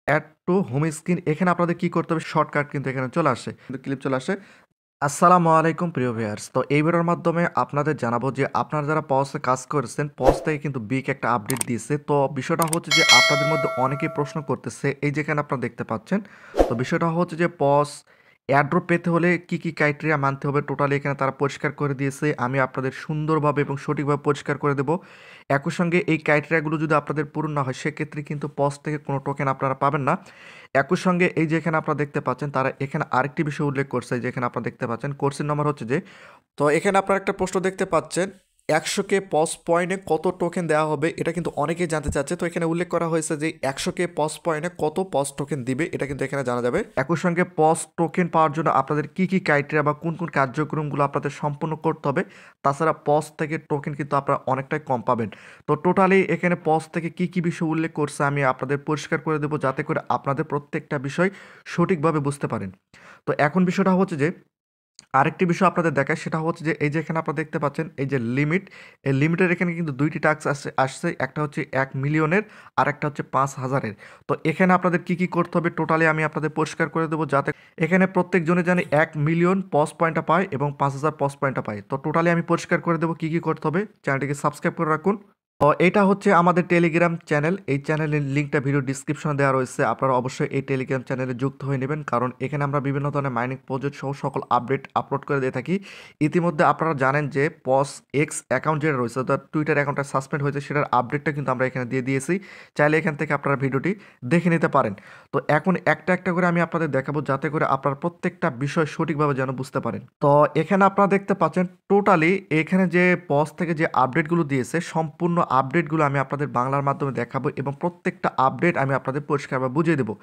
Add to home screen এখানে আপনাদের কি করতে হবে শর্টকাট কিন্তু এখানে চলে আসে কিন্তু ক্লিপ চলে আসে। আসসালামু আলাইকুম প্রিয় ভিউয়ার্স, তো এই ভিডিওর মাধ্যমে আপনাদের জানাবো যে আপনারা যারা পজে কাজ করেছেন পজ থেকে কিন্তু বিগ একটা আপডেট দিয়েছে। তো বিষয়টা হচ্ছে যে আপনাদের মধ্যে অনেকেই প্রশ্ন করতেছে, এই যেখানে আপনারা দেখতে পাচ্ছেন। তো বিষয়টা হচ্ছে যে পজ এয়ারড্রপ পেতে হলে কি কি ক্রাইটেরিয়া মানতে হবে টোটালি এখানে তারা পরিষ্কার করে দিয়েছে। আমি আপনাদের সুন্দরভাবে এবং সঠিকভাবে পরিষ্কার করে দেবো। একই সঙ্গে এই ক্রাইটেরিয়াগুলো যদি আপনাদের পূরণ না হয় সেক্ষেত্রে কিন্তু পজ থেকে কোনো টোকেন আপনারা পাবেন না। একই সঙ্গে এই যে এখানে আপনারা দেখতে পাচ্ছেন তারা এখানে আরেকটি বিষয় উল্লেখ করছে, যে এখানে আপনারা দেখতে পাচ্ছেন কোর্সের নম্বর হচ্ছে যে, তো এখানে আপনারা একটা প্রশ্ন দেখতে পাচ্ছেন 100K পজ পয়েন্টে কত টোকেন দেওয়া হবে, এটা কিন্তু অনেকেই জানতে চাচ্ছে। তো এখানে উল্লেখ করা হয়েছে যে 100K পজ পয়েন্টে কত পজ টোকেন দিবে এটা কিন্তু এখানে জানা যাবে। একই সঙ্গে পজ টোকেন পাওয়ার জন্য আপনাদের কি কি ক্রাইটেরিয়া বা কোন কোন কার্যক্রমগুলো আপনাদের সম্পূর্ণ করতে হবে, তাছাড়া পজ থেকে টোকেন কিন্তু আপনারা অনেকটাই কম পাবেন। তো টোটালি এখানে পজ থেকে কি কি বিষয় উল্লেখ করছে আমি আপনাদের পরিষ্কার করে দেবো, যাতে করে আপনাদের প্রত্যেকটা বিষয় সঠিকভাবে বুঝতে পারেন। তো এখন বিষয়টা হচ্ছে যে আরেকটি বিষয় আপনাদের দেখায়, সেটা হচ্ছে যে এই যে এখানে আপনারা দেখতে পাচ্ছেন এই যে লিমিট, এই লিমিটের এখানে কিন্তু দুইটি টাস্ক আসছে, একটা হচ্ছে 1 মিলিয়নের আর একটা হচ্ছে 5,000-এর। তো এখানে আপনাদের কি কি করতে হবে টোটালি আমি আপনাদের পরিষ্কার করে দেবো, যাতে এখানে প্রত্যেকজনে জানি 1 মিলিয়ন পজ পয়েন্টটা পায় এবং 5,000 পজ পয়েন্টটা পায়। তো টোটালি আমি পরিষ্কার করে দেবো কি কি করতে হবে। চ্যানেলটিকে সাবস্ক্রাইব করে রাখুন। তো এটা হচ্ছে আমাদের টেলিগ্রাম চ্যানেল, এই চ্যানেলের লিঙ্কটা ভিডিও ডিসক্রিপশনে দেওয়া রয়েছে। আপনারা অবশ্যই এই টেলিগ্রাম চ্যানেলে যুক্ত হয়ে নেবেন, কারণ এখানে আমরা বিভিন্ন ধরনের মাইনিং প্রজেক্ট সহ সকল আপডেট আপলোড করে দিয়ে থাকি। ইতিমধ্যে আপনারা জানেন যে পজ এক্স অ্যাকাউন্ট যেটা রয়েছে, অর্থাৎ টুইটার অ্যাকাউন্টটা সাসপেন্ড হয়েছে, সেটার আপডেটটা কিন্তু আমরা এখানে দিয়ে দিয়েছি। চাইলে এখান থেকে আপনারা ভিডিওটি দেখে নিতে পারেন। তো এখন একটা একটা করে আমি আপনাদের দেখাবো, যাতে করে আপনারা প্রত্যেকটা বিষয় সঠিকভাবে যেন বুঝতে পারেন। তো এখানে আপনারা দেখতে পাচ্ছেন টোটালি এখানে যে পজ থেকে যে আপডেটগুলো দিয়েছে সম্পূর্ণ আপডেটগুলো আমি আপনাদের বাংলার মাধ্যমে দেখাবো এবং প্রত্যেকটা আপডেট আমি আপনাদের পরিষ্কারভাবে বুঝিয়ে দেবো।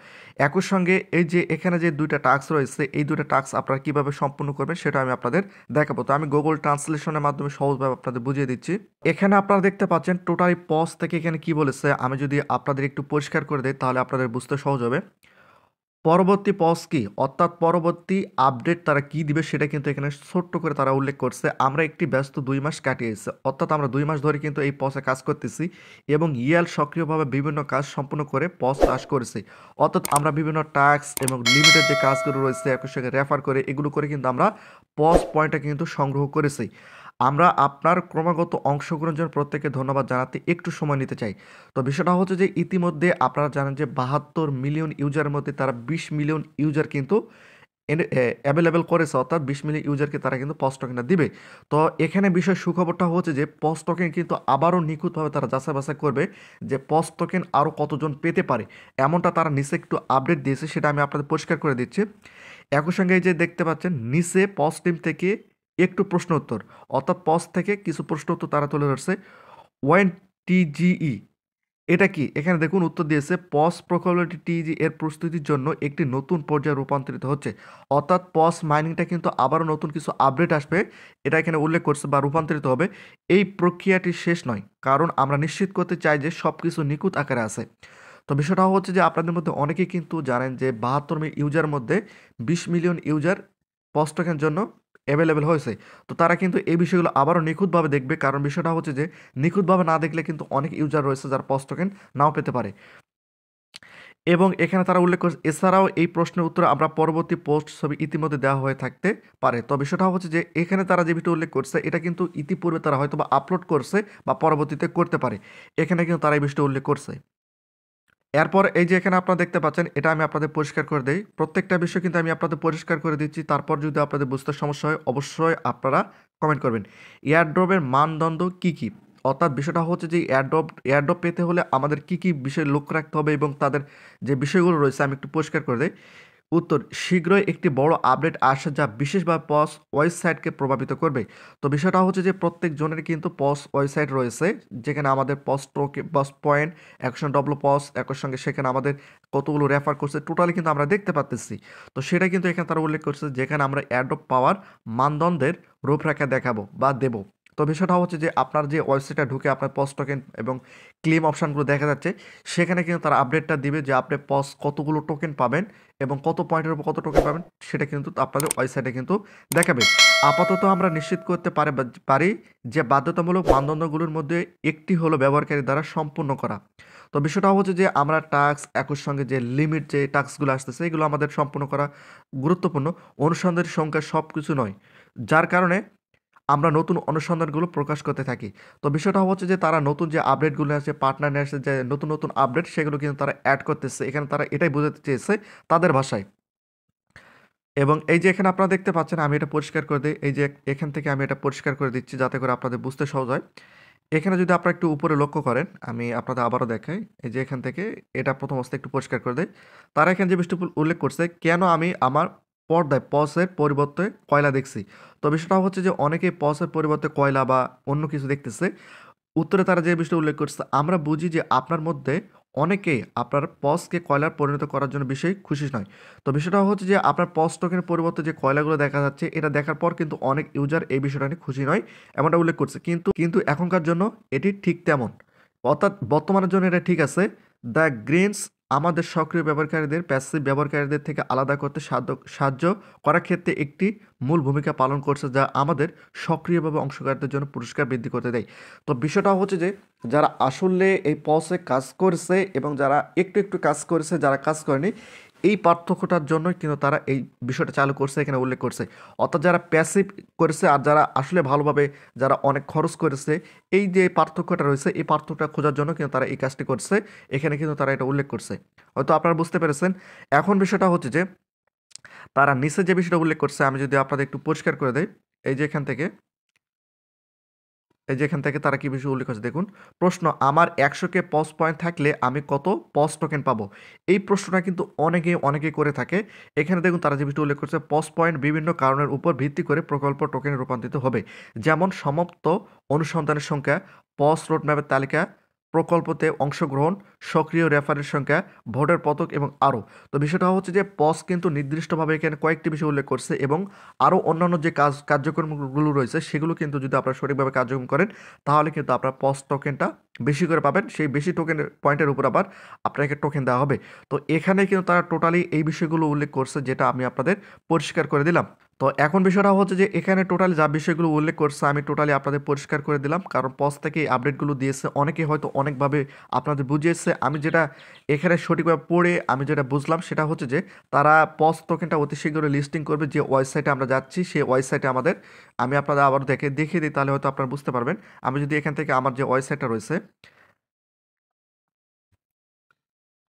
একই সঙ্গে এই যে এখানে যে দুইটা টাস্ক রয়েছে, এই দুইটা টাস্ক আপনারা কীভাবে সম্পূর্ণ করবেন সেটা আমি আপনাদের দেখাবো। তো আমি গুগল ট্রান্সলেশনের মাধ্যমে সহজভাবে আপনাদের বুঝিয়ে দিচ্ছি। এখানে আপনারা দেখতে পাচ্ছেন টোটালি পজ থেকে এখানে কি বলেছে, আমি যদি আপনাদের একটু পরিষ্কার করে দিই তাহলে আপনাদের বুঝতে সহজ হবে। পরবর্তী পজ কি, অর্থাৎ পরবর্তী আপডেট তারা কি দিবে সেটা কিন্তু এখানে ছোট্ট করে তারা উল্লেখ করছে। আমরা একটি ব্যস্ত 2 মাস কাটিয়েছি, অর্থাৎ আমরা 2 মাস ধরে কিন্তু এই পজে কাজ করতেছি এবং ইয়াল সক্রিয়ভাবে বিভিন্ন কাজ সম্পূর্ণ করে পজ চাষ করেছি। অর্থাৎ আমরা বিভিন্ন টাস্ক এবং লিমিটেড যে কাজগুলো রয়েছে একই সঙ্গে রেফার করে এগুলো করে কিন্তু আমরা পজ পয়েন্টটা কিন্তু সংগ্রহ করেছি। আমরা আপনার ক্রমাগত অংশগ্রহণের জন্য প্রত্যেককে ধন্যবাদ জানাতে একটু সময় নিতে চাই। তো বিষয়টা হচ্ছে যে ইতিমধ্যে আপনারা জানেন যে 72 মিলিয়ন ইউজারের মধ্যে তারা 20 মিলিয়ন ইউজার কিন্তু অ্যাভেলেবেল করেছে, অর্থাৎ 20 মিলিয়ন ইউজারকে তারা কিন্তু পজ টোকেনটা দিবে। তো এখানে বিষয় সুখবরটা হচ্ছে যে পজ টোকেন কিন্তু আবারও নিখুঁতভাবে তারা যাচাই বাছাই করবে যে পজ টোকেন আরও কতজন পেতে পারে, এমনটা তারা নিচে একটু আপডেট দিয়েছে, সেটা আমি আপনাদের পরিষ্কার করে দিচ্ছি। একই সঙ্গে এই যে দেখতে পাচ্ছেন নিচে পজ টিম থেকে একটু প্রশ্ন উত্তর, অর্থাৎ পজ থেকে কিছু প্রশ্ন উত্তর তারা তুলে ধরছে। ওয়েন টিজিই এটা কি, এখানে দেখুন উত্তর দিয়েছে পজ প্রোবাবিলিটি টিজি এর প্রস্তুতির জন্য একটি নতুন পর্যায়ে রূপান্তরিত হচ্ছে। অর্থাৎ পজ মাইনিংটা কিন্তু আবারও নতুন কিছু আপডেট আসবে, এটা এখানে উল্লেখ করছে বা রূপান্তরিত হবে। এই প্রক্রিয়াটি শেষ নয়, কারণ আমরা নিশ্চিত করতে চাই যে সব কিছু নিখুঁত আকারে আছে। তো বিষয়টা হচ্ছে যে আপনাদের মধ্যে অনেকেই কিন্তু জানেন যে 72 মিলিয়ন ইউজার মধ্যে 20 মিলিয়ন ইউজার পজ টোকেনের জন্য অ্যাভেলেবেল হয়েছে। তো তারা কিন্তু এই বিষয়গুলো আবারও নিখুঁতভাবে দেখবে, কারণ বিষয়টা হচ্ছে যে নিখুঁতভাবে না দেখলে কিন্তু অনেক ইউজার রয়েছে যারা পজ টোকেন নাও পেতে পারে। এবং এখানে তারা উল্লেখ করেছে এছাড়াও এই প্রশ্নের উত্তর আমরা পরবর্তী পোস্ট ছবি ইতিমধ্যে দেওয়া হয়ে থাকতে পারে। তো বিষয়টা হচ্ছে যে এখানে তারা যে বিষয়টা উল্লেখ করছে এটা কিন্তু ইতিপূর্বে তারা হয়তো বা আপলোড করছে বা পরবর্তীতে করতে পারে, এখানে কিন্তু তারা এই বিষয়টা উল্লেখ করছে। এরপর এই যে এখানে আপনারা দেখতে পাচ্ছেন, এটা আমি আপনাদের পরিষ্কার করে দেই। প্রত্যেকটা বিষয় কিন্তু আমি আপনাদের পরিষ্কার করে দিচ্ছি। তারপর যদি আপনাদের বুঝতে সমস্যা হয় অবশ্যই আপনারা কমেন্ট করবেন। এয়ারড্রপের মানদণ্ড কি, কি? অর্থাৎ বিষয়টা হচ্ছে যে এয়ারড্রপ পেতে হলে আমাদের কি, কি বিষয় লক্ষ্য রাখতে হবে এবং তাদের যে বিষয়গুলো রয়েছে আমি একটু পরিষ্কার করে দেই। উত্তর, শীঘ্রই একটি বড় আপডেট আসে যা বিশেষভাবে পজ ওয়েবসাইটকে প্রভাবিত করবে। তো বিষয়টা হচ্ছে যে প্রত্যেক জনের কিন্তু পজ ওয়েবসাইট রয়েছে, যেখানে আমাদের পজ টোকে পজ পয়েন্ট অ্যাকশন ডব্লু পজ একর সঙ্গে সেখানে আমাদের কতগুলো রেফার করছে টোটালি কিন্তু আমরা দেখতে পাচ্তেছি। তো সেটা কিন্তু এখানে তারা উল্লেখ করছে, যেখানে আমরা অ্যাডপ পাওয়ার মানদণ্ডের রূপরেখা দেখাবো বা দেবো। তো বিষয়টা হচ্ছে যে আপনার যে ওয়েবসাইটে ঢুকে আপনার পজ টোকেন এবং ক্লেম অপশানগুলো দেখা যাচ্ছে, সেখানে কিন্তু তারা আপডেটটা দিবে যে আপনি পজ কতগুলো টোকেন পাবেন এবং কত পয়েন্টের উপর কত টোকেন পাবেন, সেটা কিন্তু আপনাদের ওয়েবসাইটে কিন্তু দেখাবে। আপাতত আমরা নিশ্চিত করতে পারি যে বাধ্যতামূলক মানদণ্ডগুলোর মধ্যে একটি হলো ব্যবহারকারী দ্বারা সম্পূর্ণ করা। তো বিষয়টা হচ্ছে যে আমরা টাস্ক একই সঙ্গে যে লিমিট যে টাস্কগুলো আসতেছে এগুলো আমাদের সম্পূর্ণ করা গুরুত্বপূর্ণ। অনুসন্ধানের সংখ্যা সব কিছু নয়, যার কারণে আমরা নতুন অনুসন্ধানগুলো প্রকাশ করতে থাকি। তো বিষয়টা হচ্ছে যে তারা নতুন যে আপডেটগুলো আছে, পার্টনার নিয়ে আসছে যে নতুন নতুন আপডেট, সেগুলো কিন্তু তারা অ্যাড করতেছে। এখানে তারা এটাই বোঝাতে চেয়েছে তাদের ভাষায়। এবং এই যে এখানে আপনারা দেখতে পাচ্ছেন, আমি এটা পরিষ্কার করে দিই। এই যে এখান থেকে আমি এটা পরিষ্কার করে দিচ্ছি যাতে করে আপনাদের বুঝতে সহজ হয়। এখানে যদি আপনারা একটু উপরে লক্ষ্য করেন, আমি আপনাদের আবারও দেখাই। এই যে এখান থেকে এটা প্রথম অবস্থায় একটু পরিষ্কার করে দেই। তারা এখানে যে বিষয়টি উল্লেখ করছে, কেন আমি আমার পর্দায় পসের পরিবর্তে কয়লা দেখছি। তো বিষয়টা হচ্ছে যে অনেকেই পসের পরিবর্তে কয়লা বা অন্য কিছু দেখতেছে। উত্তরে তারা যে বিষয়টা উল্লেখ করছে, আমরা বুঝি যে আপনার মধ্যে অনেকেই আপনার পসকে কয়লার পরিণত করার জন্য বিষয় খুশি নয়। তো বিষয়টা হচ্ছে যে আপনার পস টোকেনের পরিবর্তে যে কয়লাগুলো দেখা যাচ্ছে, এটা দেখার পর কিন্তু অনেক ইউজার এই বিষয়টা নিয়ে খুশি নয়, এমনটা উল্লেখ করছে। কিন্তু কিন্তু এখনকার জন্য এটি ঠিক তেমন, অর্থাৎ বর্তমানের জন্য এটা ঠিক আছে। দ্য গ্রিনস আমাদের সক্রিয় ব্যবহারকারীদের প্যাসিভ ব্যবহারকারীদের থেকে আলাদা করতে সাহায্য করার ক্ষেত্রে একটি মূল ভূমিকা পালন করছে, যা আমাদের সক্রিয়ভাবে অংশগ্রহণের জন্য পুরস্কার বৃদ্ধি করতে দেয়। তো বিষয়টা হচ্ছে যে যারা আসলে এই পসে কাজ করেছে এবং যারা একটু একটু কাজ করেছে, যারা কাজ করেনি, এই পার্থক্যটার জন্যই কিন্তু তারা এই বিষয়টা চালু করছে, এখানে উল্লেখ করছে। অর্থাৎ যারা প্যাসিভ করেছে আর যারা আসলে ভালোভাবে যারা অনেক খরচ করেছে, এই যে পার্থক্যটা রয়েছে এই পার্থক্যটা খোঁজার জন্য কিন্তু তারা এই কাজটি করছে, এখানে কিন্তু তারা এটা উল্লেখ করছে। হয়তো আপনারা বুঝতে পেরেছেন। এখন বিষয়টা হচ্ছে যে তারা নিচে যে বিষয়টা উল্লেখ করছে, আমি যদি আপনাদের একটু পরিষ্কার করে দেই। এই যে এখান থেকে এই যে এখান থেকে তারা কি বিষয় উল্লেখ করছে দেখুন। প্রশ্ন, আমার 100 কে পজ পয়েন্ট থাকলে আমি কত পজ টোকেন পাবো? এই প্রশ্নটা কিন্তু অনেকেই করে থাকে। এখানে দেখুন তারা যে বিষয়টা উল্লেখ করছে, পজ পয়েন্ট বিভিন্ন কারণের উপর ভিত্তি করে প্রকল্প টোকেনে রূপান্তরিত হবে। যেমন সমাপ্ত অনুসন্ধানের সংখ্যা, পজ রোডম্যাপের তালিকা, প্রকল্পতে অংশগ্রহণ, সক্রিয় রেফারের সংখ্যা, ভোটের পদক এবং আরও। তো বিষয়টা হচ্ছে যে পজ কিন্তু নির্দিষ্টভাবে এখানে কয়েকটি বিষয় উল্লেখ করছে এবং আরও অন্যান্য যে কার্যক্রমগুলো রয়েছে সেগুলো কিন্তু যদি আপনারা সঠিকভাবে কার্যক্রম করেন, তাহলে কিন্তু আপনার পজ টোকেনটা বেশি করে পাবেন। সেই বেশি টোকেনের পয়েন্টের উপর আবার আপনাকে টোকেন দেওয়া হবে। তো এখানে কিন্তু তারা টোটালি এই বিষয়গুলো উল্লেখ করছে, যেটা আমি আপনাদের পরিষ্কার করে দিলাম। তো এখন বিষয়টা হচ্ছে যে এখানে টোটালি যা বিষয়গুলো উল্লেখ করছে আমি টোটালি আপনাদের পরিষ্কার করে দিলাম, কারণ পজ থেকে এই আপডেটগুলো দিয়েছে, অনেকে হয়তো অনেকভাবে আপনাদের বুঝিয়েছে। আমি যেটা এখানে সঠিকভাবে পড়ে আমি যেটা বুঝলাম সেটা হচ্ছে যে তারা পজ টোকেনটা অতি শীঘ্রই লিস্টিং করবে। যে ওয়েবসাইটে আমরা যাচ্ছি সেই ওয়েবসাইটে আমাদের, আমি আপনাদের আবার দেখিয়ে দিই, তাহলে হয়তো আপনারা বুঝতে পারবেন। আমি যদি এখান থেকে আমার যে ওয়েবসাইটটা রয়েছে,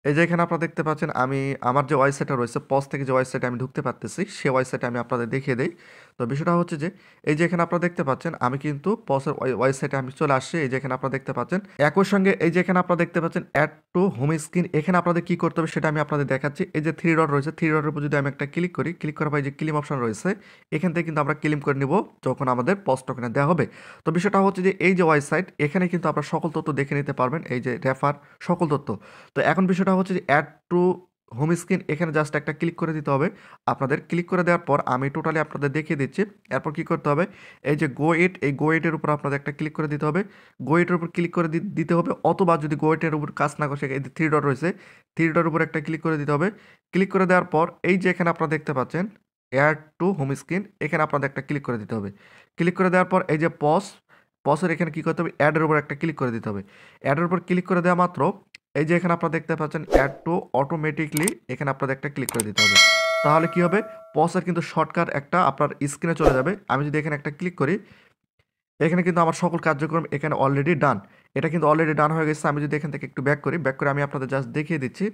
এই যে এখানে আপনারা দেখতে পাচ্ছেন, আমি আমার যে ওয়েবসাইটটা রয়েছে পজ থেকে যে ওয়েবসাইটে আমি ঢুকতে পারতেছি, সেই ওয়েবসাইটে আমি আপনাদের দেখিয়ে দেই। তো বিষয়টা হচ্ছে যে এই যে এখানে আপনারা দেখতে পাচ্ছেন, আমি কিন্তু পজের ওয়েবসাইটে আমি চলে আসছি। এই যে এখানে আপনারা দেখতে পাচ্ছেন, একই সঙ্গে এই যে এখানে আপনারা দেখতে পাচ্ছেন অ্যাড টু হোম স্ক্রিন। এখানে আপনাদের কি করতে হবে সেটা আমি আপনাদের দেখাচ্ছি। এই যে থ্রি ডট রয়েছে, থ্রি ডটের উপর যদি আমি একটা ক্লিক করি, ক্লিক করার পর এই যে ক্লিম অপশন রয়েছে, এখান থেকে কিন্তু আমরা ক্লিম করে নিব যখন আমাদের পজ টোকেনে দেওয়া হবে। তো বিষয়টা হচ্ছে যে এই যে ওয়েবসাইট, এখানে কিন্তু আপনারা সকল তথ্য দেখে নিতে পারবেন, এই যে রেফার সকল তথ্য। তো এখন বিষয়টা হচ্ছে যে অ্যাড টু হোম স্ক্রিন, এখানে জাস্ট একটা ক্লিক করে দিতে হবে আপনাদের। ক্লিক করে দেওয়ার পর আমি টোটালি আপনাদের দেখিয়ে দিচ্ছি। এরপর কি করতে হবে, এই যে গো ইট, এই গো ইটের উপর আপনাদের একটা ক্লিক করে দিতে হবে। গো ইটের উপর ক্লিক করে দিতে হবে, অথবা যদি গো ইটের উপর কাজ না করে এই যে থ্রি ডট রয়েছে, থ্রি ডটের উপর একটা ক্লিক করে দিতে হবে। ক্লিক করে দেওয়ার পর এই যে এখানে আপনারা দেখতে পাচ্ছেন অ্যাড টু হোম স্ক্রিন, এখানে আপনাদের একটা ক্লিক করে দিতে হবে। ক্লিক করে দেওয়ার পর এই যে পজের এখানে কি করতে হবে, অ্যাডের উপর একটা ক্লিক করে দিতে হবে। অ্যাডের উপর ক্লিক করে দেওয়া মাত্র এই যে এখানে আপনারা দেখতে পাচ্ছেন অ্যাড টু অটোমেটিকলি, এখানে আপনাদের একটা ক্লিক করে দিতে হবে। তাহলে কি হবে, পজের কিন্তু শর্টকাট একটা আপনার স্ক্রিনে চলে যাবে। আমি যদি এখানে একটা ক্লিক করি, এখানে কিন্তু আমার সকল কার্যক্রম এখানে অলরেডি ডান। এটা কিন্তু অলরেডি ডান হয়ে গেছে। আমি যদি এখান থেকে একটু ব্যাক করি, ব্যাক করে আমি আপনাদের জাস্ট দেখিয়ে দিচ্ছি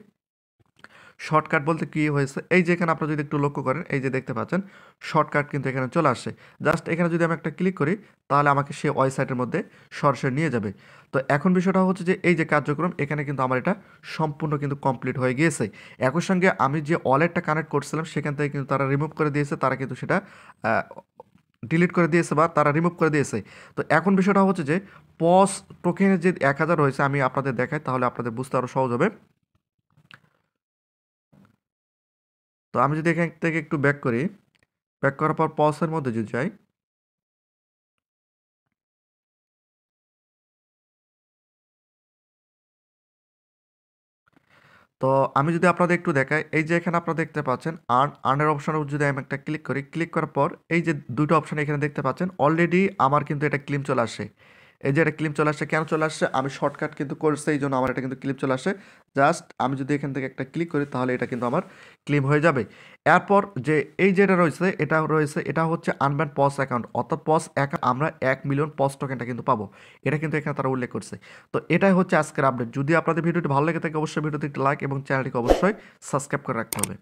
শর্টকাট বলতে কী হয়েছে। এই যে এখানে আপনারা যদি একটু লক্ষ্য করেন, এই যে দেখতে পাচ্ছেন শর্টকাট কিন্তু এখানে চলে আসছে। জাস্ট এখানে যদি আমি একটা ক্লিক করি, তাহলে আমাকে সে ওয়েবসাইটের মধ্যে সরাসরি নিয়ে যাবে। তো এখন বিষয়টা হচ্ছে যে এই যে কার্যক্রম, এখানে কিন্তু আমার এটা সম্পূর্ণ কিন্তু কমপ্লিট হয়ে গিয়েছে। একই সঙ্গে আমি যে ওয়ালেটটা কানেক্ট করছিলাম সেখান থেকে কিন্তু তারা রিমুভ করে দিয়েছে, তারা কিন্তু সেটা ডিলিট করে দিয়েছে বা তারা রিমুভ করে দিয়েছে। তো এখন বিষয়টা হচ্ছে যে পজ টোকেনের যে 1000 রয়েছে, আমি আপনাদের দেখাই তাহলে আপনাদের বুঝতে আরও সহজ হবে। তো আমি যদি এখান থেকে একটু ব্যাক করি, ব্যাক করার পর পজের মধ্যে যদি যাই, তো আমি যদি আপনাদের একটু দেখাই, এই যে এখানে আপনারা দেখতে পাচ্ছেন আর্নের অপশনের উপর যদি আমি একটা ক্লিক করি, ক্লিক করার পর এই যে দুটো অপশন এখানে দেখতে পাচ্ছেন, অলরেডি আমার কিন্তু এটা ক্লেম চলে আসে। এই যে এটা ক্লিপ চলে আসছে, কেন চলে আসছে? আমি শর্টকাট কিন্তু করছি, এই জন্য আমার এটা কিন্তু ক্লিপ চলে আসে। জাস্ট আমি যদি এখান থেকে একটা ক্লিক করি তাহলে এটা কিন্তু আমার ক্লিপ হয়ে যাবে। এরপর যে এই যেটা রয়েছে এটা হচ্ছে আনব্যান্ড পজ অ্যাকাউন্ট, অর্থাৎ পজ অ্যাকাউন্ট আমরা 1 মিলিয়ন পজ টোকেনটা কিন্তু পাবো। এটা কিন্তু এখানে তারা উল্লেখ করছে। তো এটাই হচ্ছে আজকের আপডেট। যদি আপনাদের ভিডিওটি ভালো লেগে থাকে অবশ্যই ভিডিওতে একটি লাইক এবং চ্যানেলটিকে অবশ্যই সাবস্ক্রাইব করে রাখতে হবে।